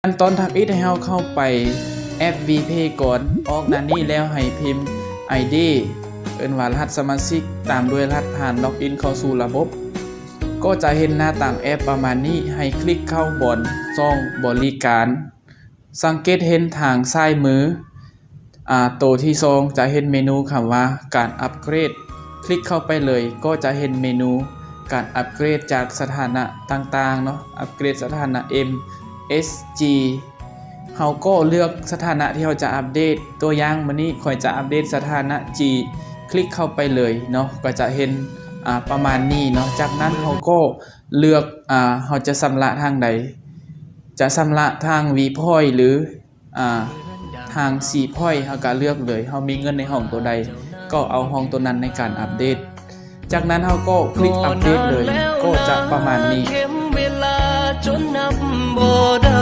ขั้นตอนทำอิฐให้เราเข้าไปแอป VPay ก่อนออกหน้านี้แล้วให้พิมพ์ ID เอิ้นว่ารหัสสมาชิกตามด้วยรหัสผ่านล็อกอินเข้าสู่ระบบ ก็จะเห็นหน้าต่างแอปประมาณนี้ให้คลิกเข้าบนช่องบริการสังเกตเห็นทางซ้ายมือตัวที่2จะเห็นเมนูคำว่าการอัปเกรดคลิกเข้าไปเลยก็จะเห็นเมนูการอัปเกรดจากสถานะต่างๆเนาะอัปเกรดสถานะ M S G เฮาก็เลือกสถานะที่เราจะอัปเดตตัวอย่างมื้อนี้ข่อยจะอัปเดตสถานะ G คลิกเข้าไปเลยเนาะก็จะเห็นประมาณนี้เนาะจากนั้นเฮาก็เลือกเฮาจะชำระทางใดจะชำระทาง VPay หรือทาง CPay เฮาก็เลือกเลยเฮามีเงินในห้องตัวใดก็เอาห้องตัวนั้นในการอัปเดตจากนั้นเฮาก็คลิกอัปเดตเลยก็จะประมาณนี้จนนับบ่ได้